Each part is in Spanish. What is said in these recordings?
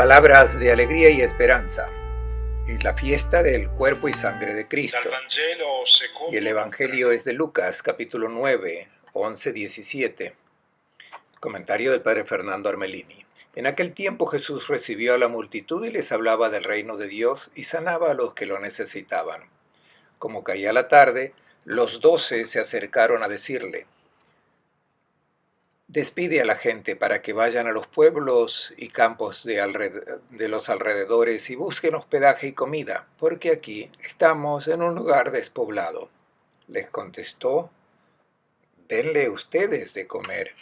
Palabras de alegría y esperanza. Es la fiesta del cuerpo y sangre de Cristo. Y el Evangelio es de Lucas, capítulo 9, 11, 17. Comentario del padre Fernando Armelini. En aquel tiempo Jesús recibió a la multitud y les hablaba del reino de Dios y sanaba a los que lo necesitaban. Como caía la tarde, los 12 se acercaron a decirle: despide a la gente para que vayan a los pueblos y campos de los alrededores y busquen hospedaje y comida, porque aquí estamos en un lugar despoblado. Les contestó: denle ustedes de comer.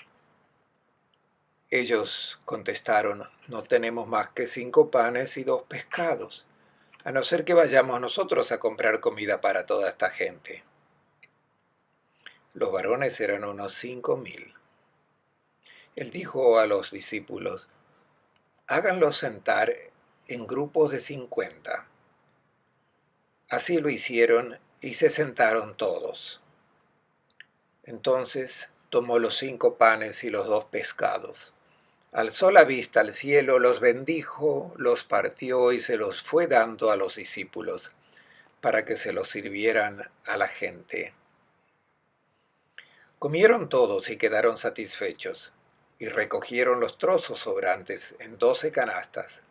Ellos contestaron: no tenemos más que 5 panes y 2 pescados, a no ser que vayamos nosotros a comprar comida para toda esta gente. Los varones eran unos 5.000. Él dijo a los discípulos: háganlos sentar en grupos de 50. Así lo hicieron y se sentaron todos. Entonces tomó los 5 panes y los 2 pescados. Alzó la vista al cielo, los bendijo, los partió y se los fue dando a los discípulos para que se los sirvieran a la gente. Comieron todos y quedaron satisfechos, y recogieron los trozos sobrantes en 12 canastas.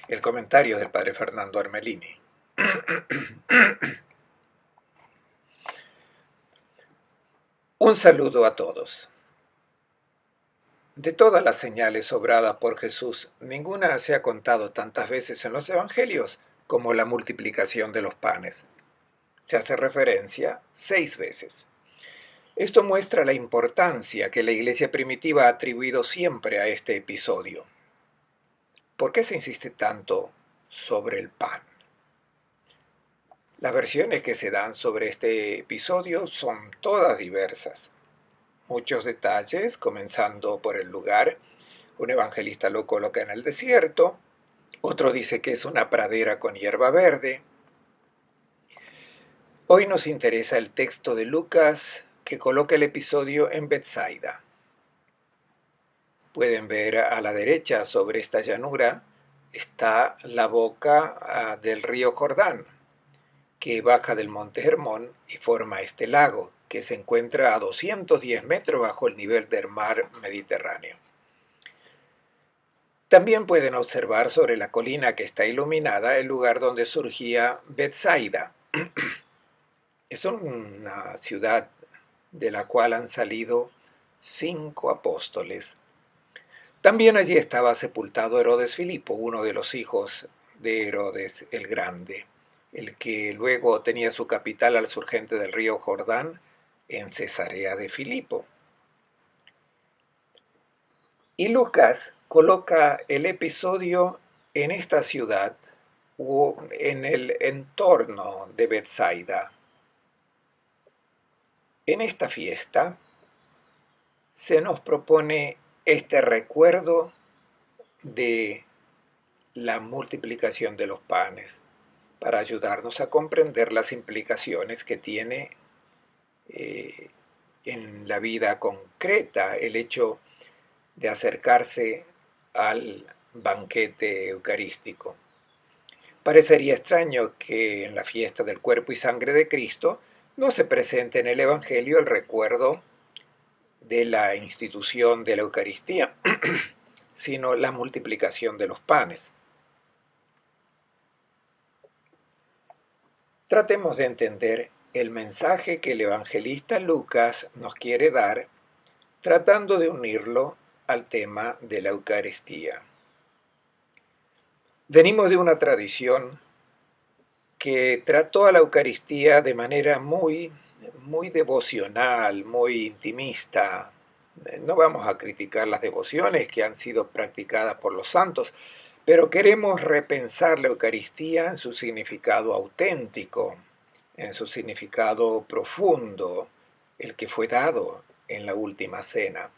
El comentario del padre Fernando Armelini. Un saludo a todos. De todas las señales obradas por Jesús, ninguna se ha contado tantas veces en los evangelios como la multiplicación de los panes. Se hace referencia 6 veces. Esto muestra la importancia que la iglesia primitiva ha atribuido siempre a este episodio. ¿Por qué se insiste tanto sobre el pan? Las versiones que se dan sobre este episodio son todas diversas. Muchos detalles, comenzando por el lugar. Un evangelista lo coloca en el desierto, otro dice que es una pradera con hierba verde. Hoy nos interesa el texto de Lucas que coloca el episodio en Betsaida. Pueden ver a la derecha, sobre esta llanura, está la boca del río Jordán, que baja del monte Hermón y forma este lago, que se encuentra a 210 metros bajo el nivel del mar Mediterráneo. También pueden observar sobre la colina que está iluminada el lugar donde surgía Betsaida. Es una ciudad de la cual han salido 5 apóstoles. También allí estaba sepultado Herodes Filipo, uno de los hijos de Herodes el Grande, el que luego tenía su capital al surgente del río Jordán, en Cesarea de Filipo. Y Lucas coloca el episodio en esta ciudad o en el entorno de Betsaida. En esta fiesta se nos propone este recuerdo de la multiplicación de los panes para ayudarnos a comprender las implicaciones que tiene en la vida concreta el hecho de acercarse al banquete eucarístico. Parecería extraño que en la fiesta del cuerpo y sangre de Cristo no se presente en el Evangelio el recuerdo de la institución de la Eucaristía, sino la multiplicación de los panes. Tratemos de entender el mensaje que el evangelista Lucas nos quiere dar, tratando de unirlo al tema de la Eucaristía. Venimos de una tradición que trató a la Eucaristía de manera muy devocional, muy intimista. No vamos a criticar las devociones que han sido practicadas por los santos, pero queremos repensar la Eucaristía en su significado auténtico, en su significado profundo, el que fue dado en la última cena.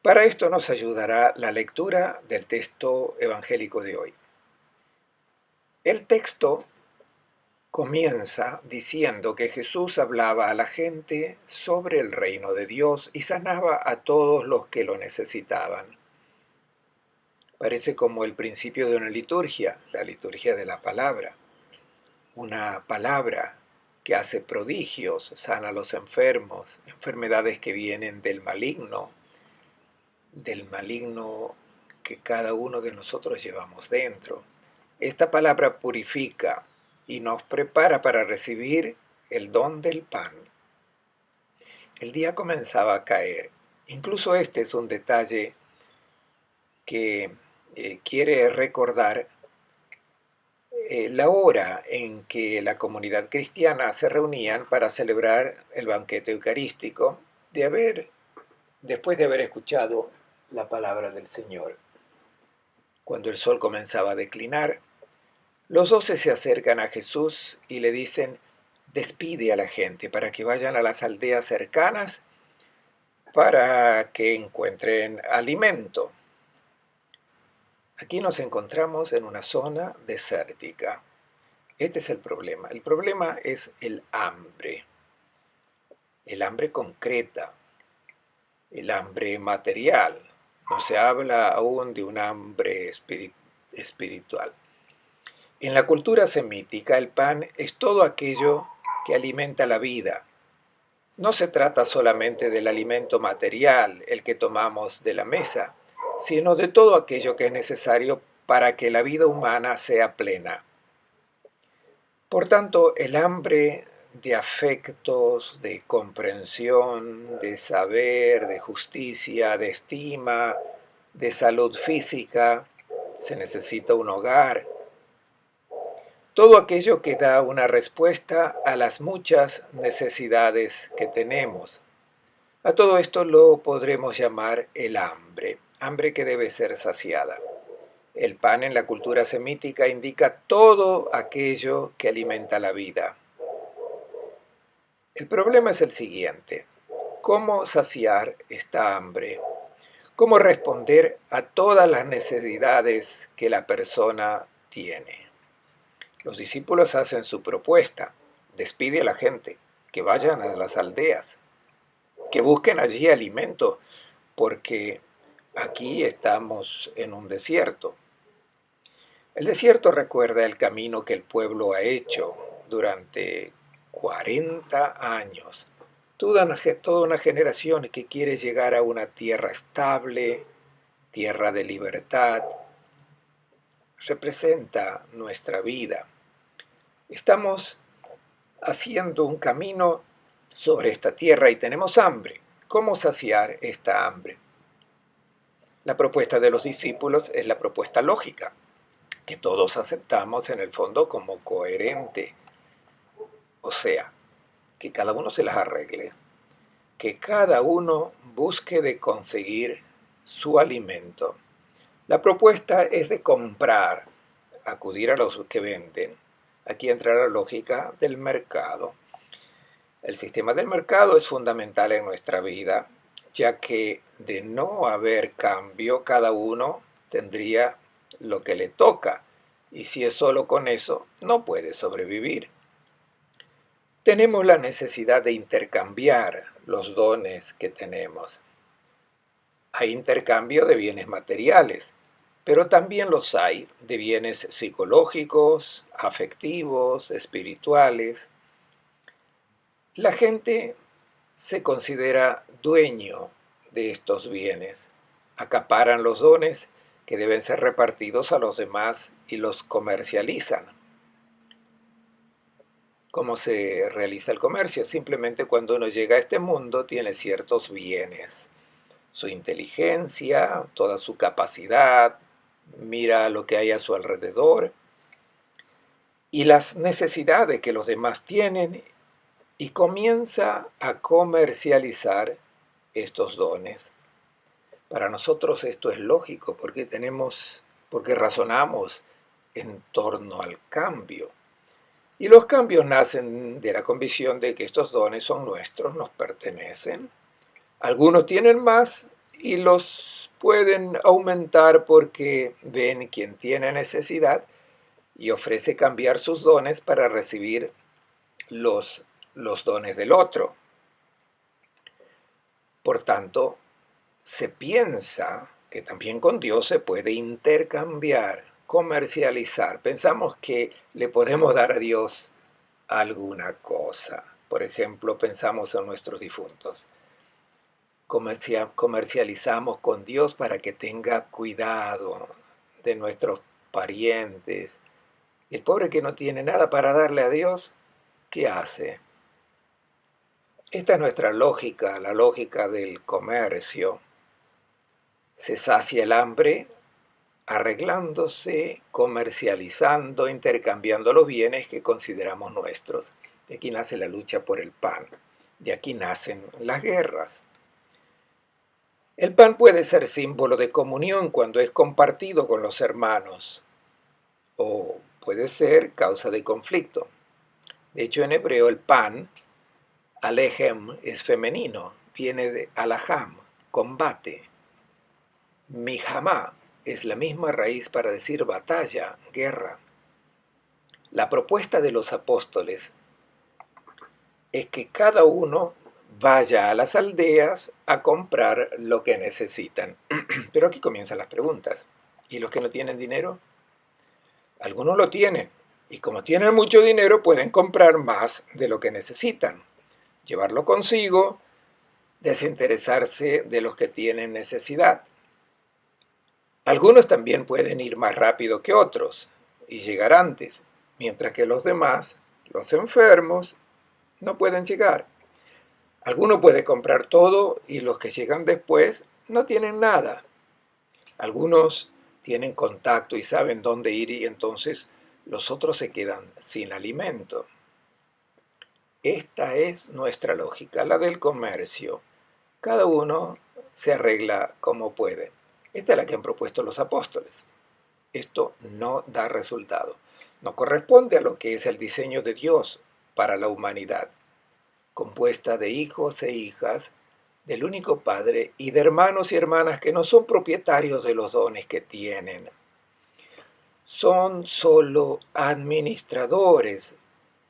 Para esto nos ayudará la lectura del texto evangélico de hoy. El texto comienza diciendo que Jesús hablaba a la gente sobre el reino de Dios y sanaba a todos los que lo necesitaban. Parece como el principio de una liturgia, la liturgia de la palabra. Una palabra que hace prodigios, sana a los enfermos, enfermedades que vienen del maligno que cada uno de nosotros llevamos dentro. Esta palabra purifica y nos prepara para recibir el don del pan. El día comenzaba a caer. Incluso este es un detalle que quiere recordar la hora en que la comunidad cristiana se reunían para celebrar el banquete eucarístico después de haber escuchado la palabra del Señor. Cuando el sol comenzaba a declinar, los 12 se acercan a Jesús y le dicen: despide a la gente para que vayan a las aldeas cercanas para que encuentren alimento. Aquí nos encontramos en una zona desértica. Este es el problema. El problema es el hambre concreta, el hambre material. No se habla aún de un hambre espiritual. En la cultura semítica, el pan es todo aquello que alimenta la vida. No se trata solamente del alimento material, el que tomamos de la mesa, sino de todo aquello que es necesario para que la vida humana sea plena. Por tanto, el hambre de afectos, de comprensión, de saber, de justicia, de estima, de salud física, se necesita un hogar. Todo aquello que da una respuesta a las muchas necesidades que tenemos. A todo esto lo podremos llamar el hambre que debe ser saciada. El pan en la cultura semítica indica todo aquello que alimenta la vida. El problema es el siguiente: ¿cómo saciar esta hambre? ¿Cómo responder a todas las necesidades que la persona tiene? Los discípulos hacen su propuesta: despide a la gente, que vayan a las aldeas, que busquen allí alimento, porque aquí estamos en un desierto. El desierto recuerda el camino que el pueblo ha hecho durante 40 años. Toda una generación que quiere llegar a una tierra estable, tierra de libertad, representa nuestra vida. Estamos haciendo un camino sobre esta tierra y tenemos hambre. ¿Cómo saciar esta hambre? La propuesta de los discípulos es la propuesta lógica, que todos aceptamos en el fondo como coherente. O sea, que cada uno se las arregle, que cada uno busque de conseguir su alimento. La propuesta es de comprar, acudir a los que venden. Aquí entra la lógica del mercado. El sistema del mercado es fundamental en nuestra vida, ya que de no haber cambio, cada uno tendría lo que le toca, y si es solo con eso, no puede sobrevivir. Tenemos la necesidad de intercambiar los dones que tenemos. Hay intercambio de bienes materiales, pero también los hay de bienes psicológicos, afectivos, espirituales. La gente se considera dueño de estos bienes, acaparan los dones que deben ser repartidos a los demás y los comercializan. ¿Cómo se realiza el comercio? Simplemente cuando uno llega a este mundo tiene ciertos bienes, su inteligencia, toda su capacidad, mira lo que hay a su alrededor y las necesidades que los demás tienen y comienza a comercializar estos dones. Para nosotros esto es lógico porque razonamos en torno al cambio. Y los cambios nacen de la convicción de que estos dones son nuestros, nos pertenecen. Algunos tienen más y los pueden aumentar porque ven quien tiene necesidad y ofrece cambiar sus dones para recibir los dones del otro. Por tanto, se piensa que también con Dios se puede intercambiar, comercializar. Pensamos que le podemos dar a Dios alguna cosa. Por ejemplo, pensamos en nuestros difuntos. Comercializamos con Dios para que tenga cuidado de nuestros parientes. Y el pobre que no tiene nada para darle a Dios, ¿qué hace? Esta es nuestra lógica, la lógica del comercio. Se sacia el hambre arreglándose, comercializando, intercambiando los bienes que consideramos nuestros. De aquí nace la lucha por el pan. De aquí nacen las guerras. El pan puede ser símbolo de comunión cuando es compartido con los hermanos, o puede ser causa de conflicto. De hecho, en hebreo el pan, alejem, es femenino, viene de alaham, combate. Mihamá es la misma raíz para decir batalla, guerra. La propuesta de los apóstoles es que cada uno vaya a las aldeas a comprar lo que necesitan. Pero aquí comienzan las preguntas. ¿Y los que no tienen dinero? Algunos lo tienen, y como tienen mucho dinero pueden comprar más de lo que necesitan, llevarlo consigo, desinteresarse de los que tienen necesidad. Algunos también pueden ir más rápido que otros y llegar antes, mientras que los demás, los enfermos, no pueden llegar. Alguno puede comprar todo y los que llegan después no tienen nada. Algunos tienen contacto y saben dónde ir y entonces los otros se quedan sin alimento. Esta es nuestra lógica, la del comercio. Cada uno se arregla como puede. Esta es la que han propuesto los apóstoles. Esto no da resultado. No corresponde a lo que es el diseño de Dios para la humanidad, compuesta de hijos e hijas del único Padre y de hermanos y hermanas que no son propietarios de los dones que tienen. Son solo administradores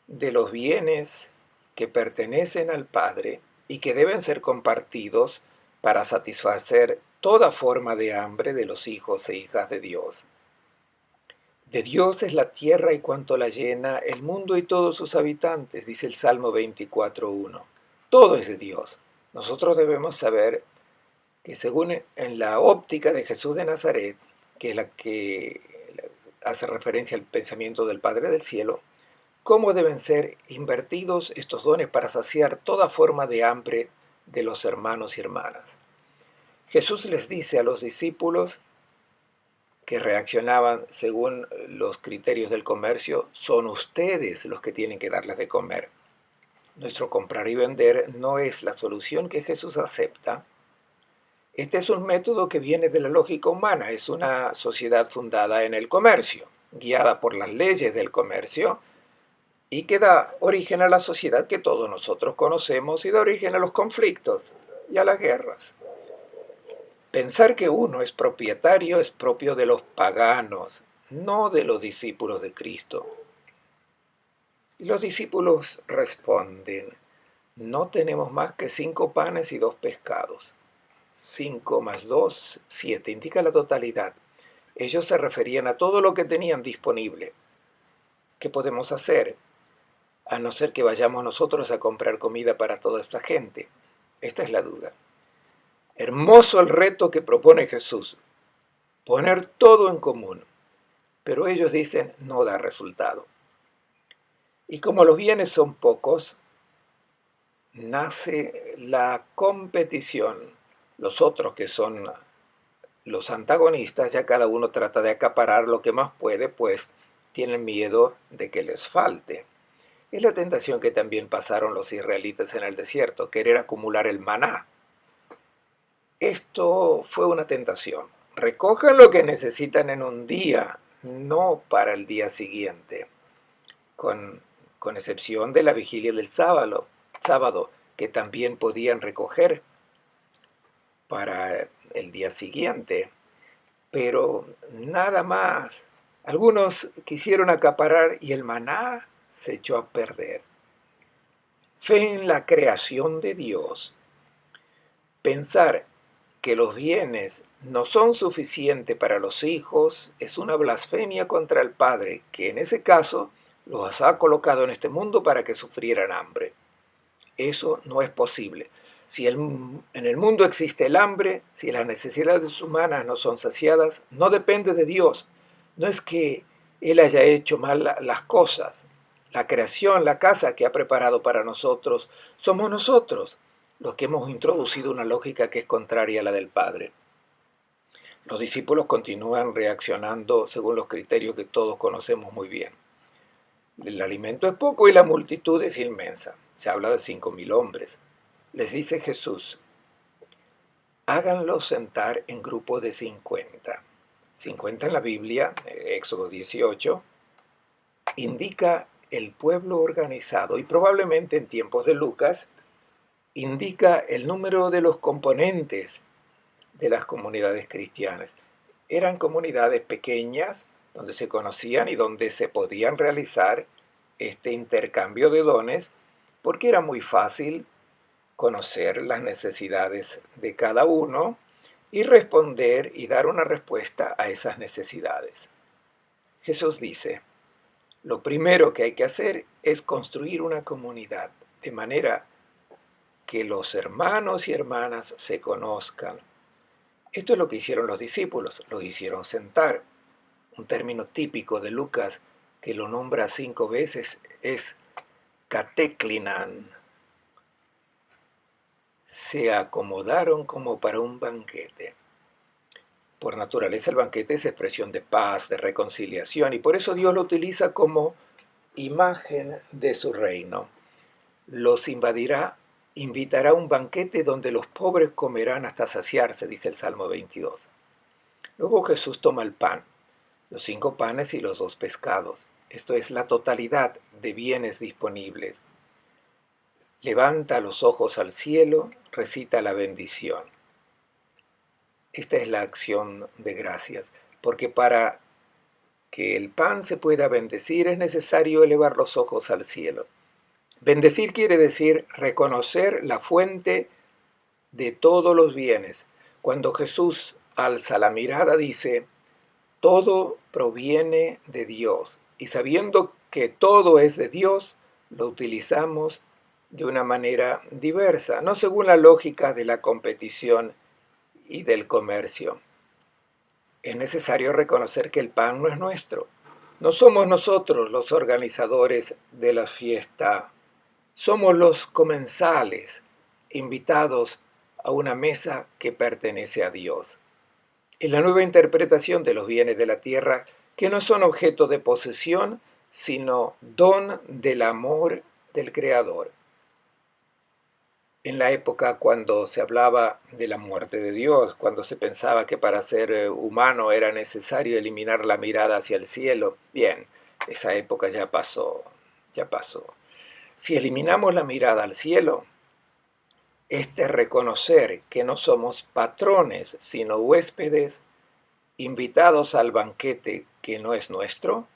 de los bienes que pertenecen al Padre y que deben ser compartidos para satisfacer toda forma de hambre de los hijos e hijas de Dios. De Dios es la tierra y cuanto la llena, el mundo y todos sus habitantes, dice el Salmo 24:1. Todo es de Dios. Nosotros debemos saber que según en la óptica de Jesús de Nazaret, que es la que hace referencia al pensamiento del Padre del Cielo, cómo deben ser invertidos estos dones para saciar toda forma de hambre de los hermanos y hermanas. Jesús les dice a los discípulos que reaccionaban según los criterios del comercio, son ustedes los que tienen que darles de comer. Nuestro comprar y vender no es la solución que Jesús acepta. Este es un método que viene de la lógica humana, es una sociedad fundada en el comercio, guiada por las leyes del comercio, y que da origen a la sociedad que todos nosotros conocemos y da origen a los conflictos y a las guerras. Pensar que uno es propietario es propio de los paganos, no de los discípulos de Cristo. Y los discípulos responden, no tenemos más que 5 panes y 2 pescados. 5 más 2, 7, indica la totalidad. Ellos se referían a todo lo que tenían disponible. ¿Qué podemos hacer? A no ser que vayamos nosotros a comprar comida para toda esta gente. Esta es la duda. Hermoso el reto que propone Jesús, poner todo en común, pero ellos dicen no da resultado. Y como los bienes son pocos, nace la competición. Los otros que son los antagonistas, ya cada uno trata de acaparar lo que más puede, pues tienen miedo de que les falte. Es la tentación que también pasaron los israelitas en el desierto, querer acumular el maná. Esto fue una tentación. Recojan lo que necesitan en un día, no para el día siguiente, con excepción de la vigilia del sábado, que también podían recoger para el día siguiente, pero nada más. Algunos quisieron acaparar y el maná se echó a perder. Fe en la creación de Dios. Pensar que los bienes no son suficientes para los hijos es una blasfemia contra el Padre, que en ese caso los ha colocado en este mundo para que sufrieran hambre. Eso no es posible. Si en el mundo existe el hambre, si las necesidades humanas no son saciadas, no depende de Dios. No es que Él haya hecho mal las cosas. La creación, la casa que ha preparado para nosotros, somos nosotros los que hemos introducido una lógica que es contraria a la del Padre. Los discípulos continúan reaccionando según los criterios que todos conocemos muy bien. El alimento es poco y la multitud es inmensa. Se habla de 5.000 hombres. Les dice Jesús, háganlos sentar en grupos de 50. 50 en la Biblia, Éxodo 18, indica el pueblo organizado y probablemente en tiempos de Lucas indica el número de los componentes de las comunidades cristianas. Eran comunidades pequeñas donde se conocían y donde se podían realizar este intercambio de dones porque era muy fácil conocer las necesidades de cada uno y responder y dar una respuesta a esas necesidades. Jesús dice, lo primero que hay que hacer es construir una comunidad, de manera que los hermanos y hermanas se conozcan. Esto es lo que hicieron los discípulos, los hicieron sentar. Un término típico de Lucas que lo nombra 5 veces es kateklinan. Se acomodaron como para un banquete. Por naturaleza el banquete es expresión de paz, de reconciliación, y por eso Dios lo utiliza como imagen de su reino. Los invitará a un banquete donde los pobres comerán hasta saciarse, dice el Salmo 22. Luego Jesús toma el pan, los 5 panes y los 2 pescados. Esto es la totalidad de bienes disponibles. Levanta los ojos al cielo, recita la bendición. Esta es la acción de gracias, porque para que el pan se pueda bendecir es necesario elevar los ojos al cielo. Bendecir quiere decir reconocer la fuente de todos los bienes. Cuando Jesús alza la mirada dice, todo proviene de Dios. Y sabiendo que todo es de Dios, lo utilizamos de una manera diversa, no según la lógica de la competición y del comercio. Es necesario reconocer que el pan no es nuestro. No somos nosotros los organizadores de la fiesta. Somos los comensales, invitados a una mesa que pertenece a Dios. Es la nueva interpretación de los bienes de la tierra que no son objeto de posesión, sino don del amor del Creador. En la época cuando se hablaba de la muerte de Dios, cuando se pensaba que para ser humano era necesario eliminar la mirada hacia el cielo, bien, esa época ya pasó, ya pasó. Si eliminamos la mirada al cielo, este reconocer que no somos patrones, sino huéspedes, invitados al banquete que no es nuestro,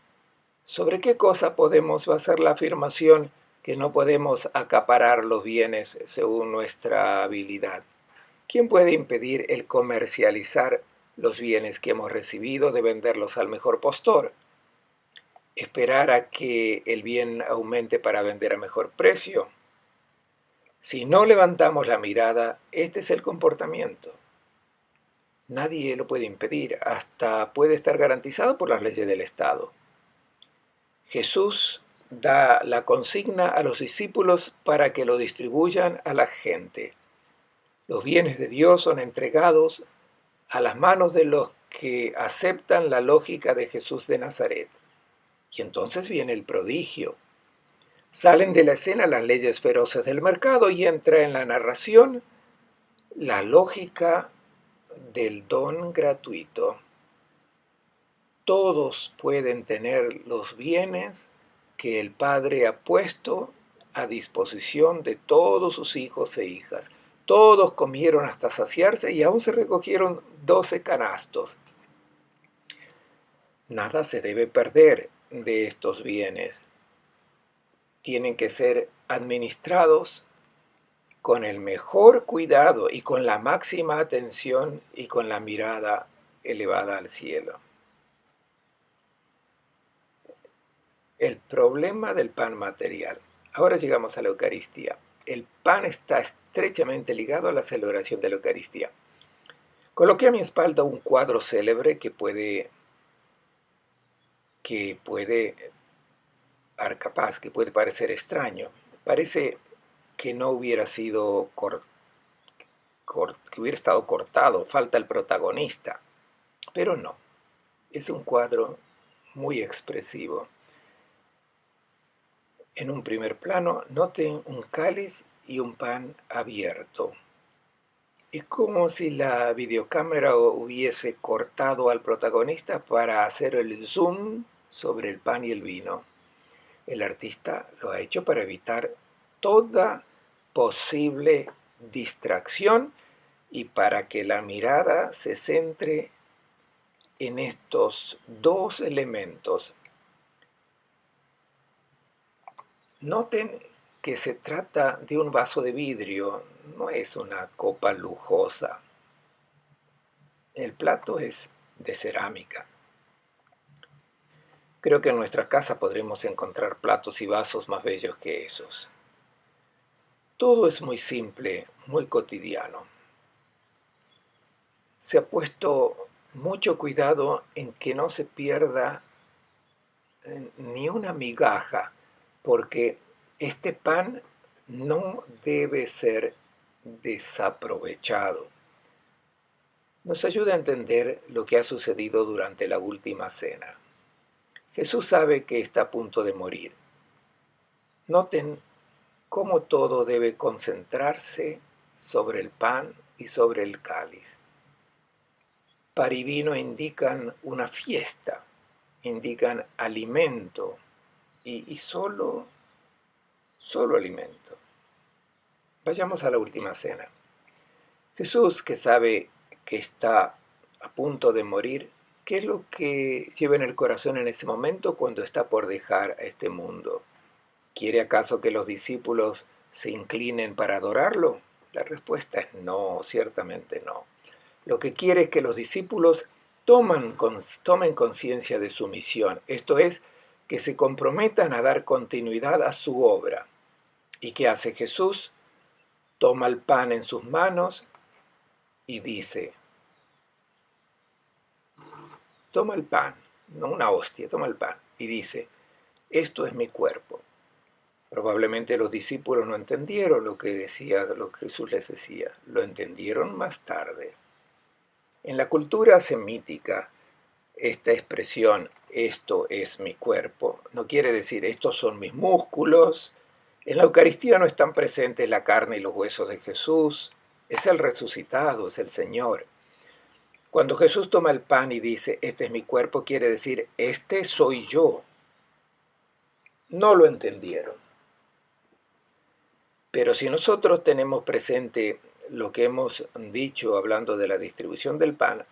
¿sobre qué cosa podemos basar la afirmación que no podemos acaparar los bienes según nuestra habilidad? ¿Quién puede impedir el comercializar los bienes que hemos recibido de venderlos al mejor postor? ¿Esperar a que el bien aumente para vender a mejor precio? Si no levantamos la mirada, este es el comportamiento. Nadie lo puede impedir, hasta puede estar garantizado por las leyes del Estado. Jesús da la consigna a los discípulos para que lo distribuyan a la gente. Los bienes de Dios son entregados a las manos de los que aceptan la lógica de Jesús de Nazaret. Y entonces viene el prodigio. Salen de la escena las leyes feroces del mercado y entra en la narración la lógica del don gratuito. Todos pueden tener los bienes que el Padre ha puesto a disposición de todos sus hijos e hijas. Todos comieron hasta saciarse y aún se recogieron 12 canastos. Nada se debe perder de estos bienes. Tienen que ser administrados con el mejor cuidado y con la máxima atención y con la mirada elevada al cielo. El problema del pan material. Ahora llegamos a la Eucaristía. El pan está estrechamente ligado a la celebración de la Eucaristía. Coloqué a mi espalda un cuadro célebre que puede capaz, que puede parecer extraño. Parece que no hubiera sido que hubiera estado cortado, falta el protagonista. Pero no, es un cuadro muy expresivo. En un primer plano, noten un cáliz y un pan abierto. Es como si la videocámara hubiese cortado al protagonista para hacer el zoom sobre el pan y el vino. El artista lo ha hecho para evitar toda posible distracción y para que la mirada se centre en estos dos elementos. Noten que se trata de un vaso de vidrio, no es una copa lujosa. El plato es de cerámica. Creo que en nuestra casa podremos encontrar platos y vasos más bellos que esos. Todo es muy simple, muy cotidiano. Se ha puesto mucho cuidado en que no se pierda ni una migaja, porque este pan no debe ser desaprovechado. Nos ayuda a entender lo que ha sucedido durante la última cena. Jesús sabe que está a punto de morir. Noten cómo todo debe concentrarse sobre el pan y sobre el cáliz. Pan y vino indican una fiesta, indican alimento y solo alimento. Vayamos a la última cena. Jesús, que sabe que está a punto de morir, ¿qué es lo que lleva en el corazón en ese momento cuando está por dejar a este mundo? ¿Quiere acaso que los discípulos se inclinen para adorarlo? La respuesta es no, ciertamente no. Lo que quiere es que los discípulos tomen conciencia de su misión, esto es, que se comprometan a dar continuidad a su obra. ¿Y qué hace Jesús? Toma el pan en sus manos y dice, toma el pan, no una hostia, toma el pan, y dice, esto es mi cuerpo. Probablemente los discípulos no entendieron lo que Jesús les decía, lo entendieron más tarde. En la cultura semítica, esta expresión, esto es mi cuerpo, no quiere decir estos son mis músculos. En la Eucaristía no están presentes la carne y los huesos de Jesús, es el resucitado, es el Señor. Cuando Jesús toma el pan y dice, este es mi cuerpo, quiere decir, este soy yo. No lo entendieron. Pero si nosotros tenemos presente lo que hemos dicho hablando de la distribución del pan,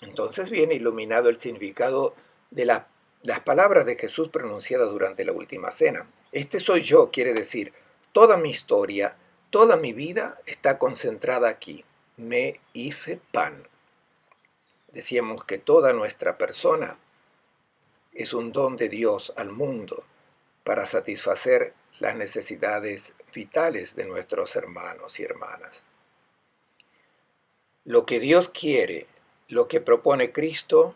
entonces viene iluminado el significado de las palabras de Jesús pronunciadas durante la última cena. Este soy yo, quiere decir, toda mi historia, toda mi vida está concentrada aquí. Me hice pan. Decíamos que toda nuestra persona es un don de Dios al mundo para satisfacer las necesidades vitales de nuestros hermanos y hermanas. Lo que Dios quiere, lo que propone Cristo,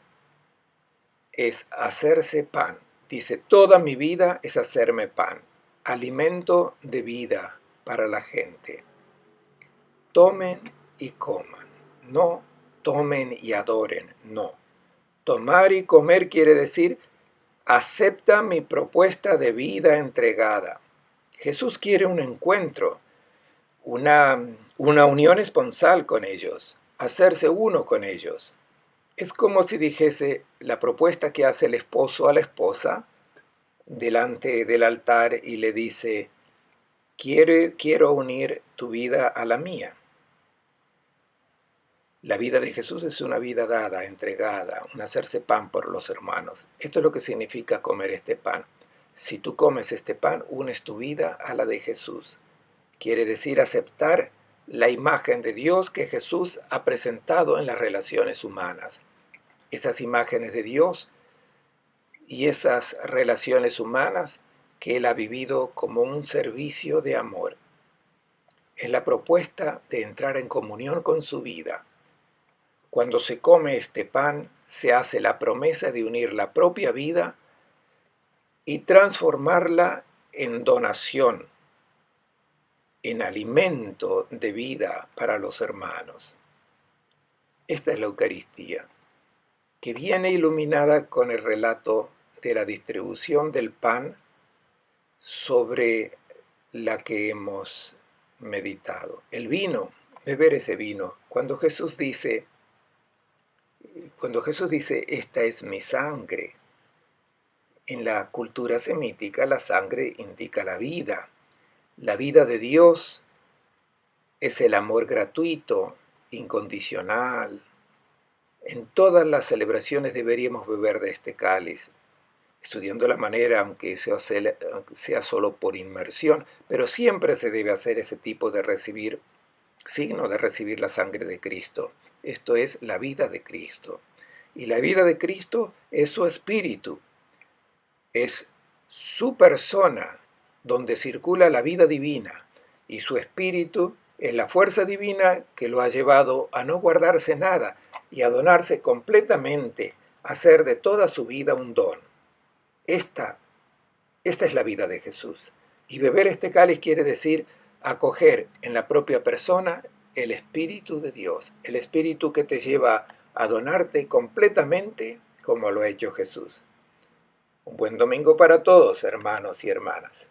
es hacerse pan. Dice, toda mi vida es hacerme pan, alimento de vida para la gente. Tomen y coman, no tomen y adoren, no. Tomar y comer quiere decir, acepta mi propuesta de vida entregada. Jesús quiere un encuentro, una unión esponsal con ellos, hacerse uno con ellos. Es como si dijese la propuesta que hace el esposo a la esposa delante del altar y le dice, quiero unir tu vida a la mía. La vida de Jesús es una vida dada, entregada, un hacerse pan por los hermanos. Esto es lo que significa comer este pan. Si tú comes este pan, unes tu vida a la de Jesús. Quiere decir aceptar la imagen de Dios que Jesús ha presentado en las relaciones humanas. Esas imágenes de Dios y esas relaciones humanas que Él ha vivido como un servicio de amor. Es la propuesta de entrar en comunión con su vida. Cuando se come este pan, se hace la promesa de unir la propia vida y transformarla en donación, en alimento de vida para los hermanos. Esta es la Eucaristía, que viene iluminada con el relato de la distribución del pan sobre la que hemos meditado. El vino, beber ese vino. Cuando Jesús dice, esta es mi sangre, en la cultura semítica la sangre indica la vida. La vida de Dios es el amor gratuito, incondicional. En todas las celebraciones deberíamos beber de este cáliz, estudiando la manera, aunque sea solo por inmersión, pero siempre se debe hacer ese tipo de signo de recibir la sangre de Cristo. Esto es la vida de Cristo. Y la vida de Cristo es su espíritu, es su persona donde circula la vida divina, y su espíritu es la fuerza divina que lo ha llevado a no guardarse nada y a donarse completamente, a hacer de toda su vida un don. Esta es la vida de Jesús. Y beber este cáliz quiere decir acoger en la propia persona el Espíritu de Dios, el Espíritu que te lleva a donarte completamente como lo ha hecho Jesús. Un buen domingo para todos, hermanos y hermanas.